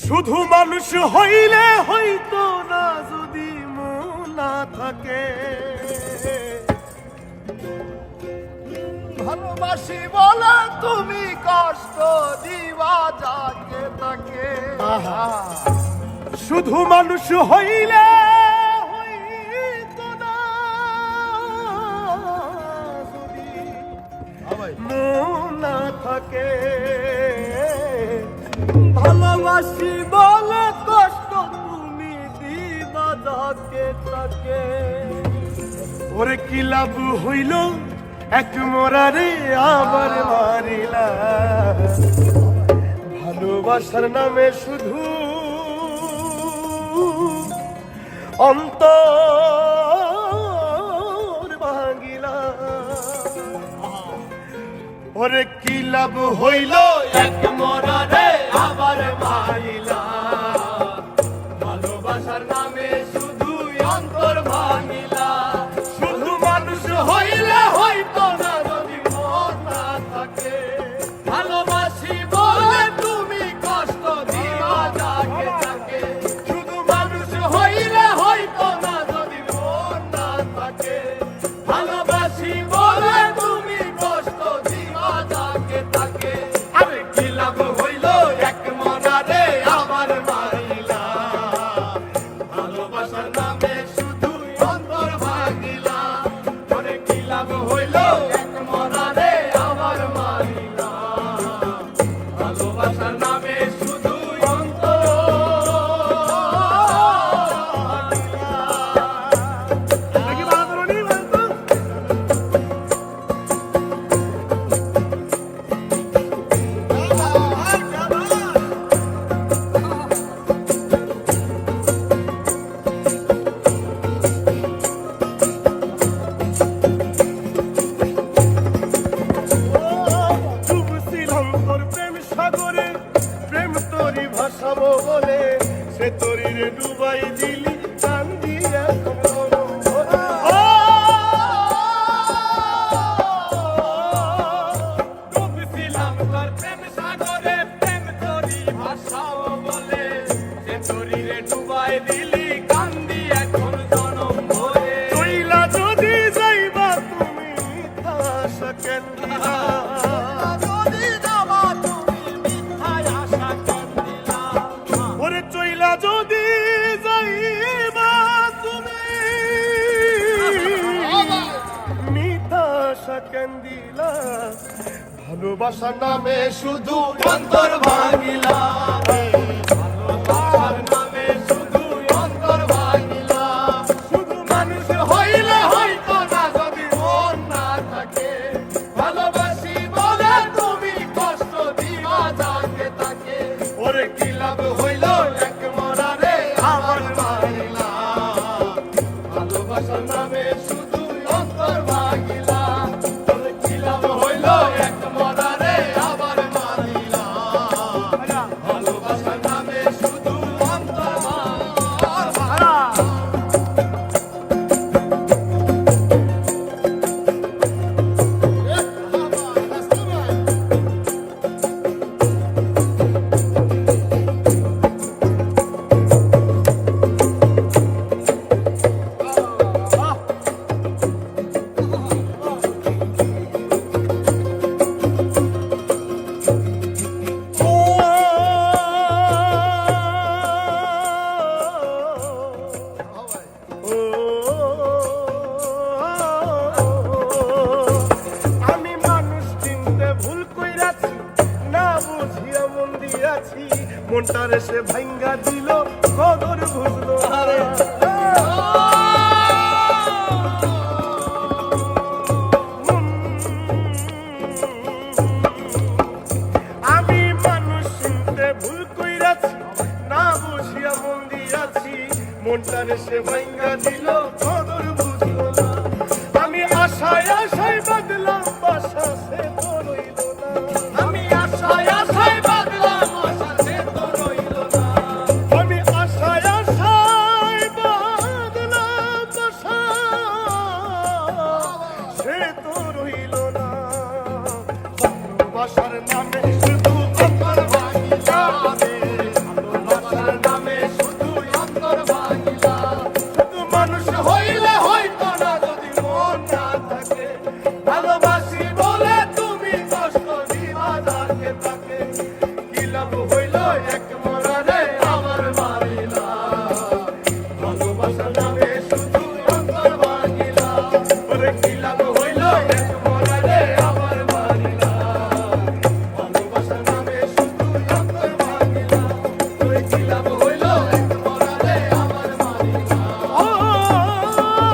শুধু মানুষ হইলে হইতো না যদি মন না থাকে। ভালোবাসি বলে তুমি কষ্ট দিবা যাকে তাকে। শুধু মানুষ হইলে হইতো না যদি মন না থাকে। ভালোবাসি বলে কষ্ট তুমি দিবা যাকে তাকে। ওরে কি লাভ হইল এক মরারে আবার মারিলা। ভালোবাসার নামে শুধু অন্তর ভাঙিলা। ওরে কি লাভ হইল এক মরারে আবার মারিলা। ভালোবাসার নামে শুধু অন্তর ভাঙিলা। শুধু মানুষ হইলে হইতো না যদি মন না থাকে। ভালোবাসি বলে তুমি কষ্ট দিবা যাকে তাকে। শুধু মানুষ হইলে হইতো না যদি মন না থাকে। ভালোবাসি বলে তুমি কষ্ট দিবা যাকে তাকে। আরে কি লাভ হইল এক মরারে আবার মারিলা। ভালোবাসার নামে শুধু অন্তর ভাঙিলা। ওরে কি লাভ হইল এক মরারে আবার মারিলা। ভালোবাসার নামে শুধু অন্তর ডুবছিলাম তোর প্রেম সাগরে। প্রেম তোরি ভাসাবো বলে সে তোরি রে ডুবাই দিলি। কান্দি এখন গরম ভরে। ডুবছিলাম তোর প্রেম সাগরে। প্রেম তোরি ভাসাও বলে সে তোরি রে ডুবাই দিলি। কান্দি এখন জনম ভরে। চইলা যদি যাইবা তুমি আশা কেন দিলা। যদি যাবা তুমি মিথ্যায় আশা কেন দিলা। ওরে চইলা যদি যাইবা তুমি মিথ্যা আশা কেন দিলা। ভালোবাসার নামে শুধু অন্তর ভাঙিলা। ভালোবাসার নামে শুধু অন্তর ভাঙিলা। শুধু মানুষ হইলে হইতো না যদি মন না থাকে। ভালোবাসি বলে তুমি কষ্ট দিবা যাকে তাকে। ওরে কি লাভ হইল এক মরারে আবার মারিলা। ভালোবাসার নামে শুধু অন্তর ভাঙিলা। ওরে কি লাভ হইল এক মরারে আবার মারিলা। ভালোবাসার নামে শুধু অন্তর ভাঙিলা। আমি মানুষ চিনতে ভুল কইরাছি, না বুঝিয়া মন দিয়াছি। মনটারে সে ভাঙ্গা দিল, কদর বুঝলো না। আমি মানুষ চিনতে ভুল কইরাছি, না বুঝিয়া মন দিয়াছি। মনটারে সে ভাঙ্গা দিল, কদর বুঝলো না। আমি আশায় আশায় বাদলাম বাসা, সে তো রইল না। আমি আশায় আশায় বাঁধলাম আশা, সে তো রইল না। আমি আশায় আশায় বাদলাম বাসা, সে তো রইল না। ভালোবাসার নামে শুধু অন্তর ভাঙিলা রে। এক মরারে আমার মারিলা ভালোবাসা নামে শুধু অন্তর ভাঙিলা ওরে কি লাভ হইল এক মরারে আমার মারিলা ভালোবাসা নামে শুধু অন্তর ভাঙিলা ওরে কি লাভ হইল এক মরারে আমার মারিলা ভালোবাসার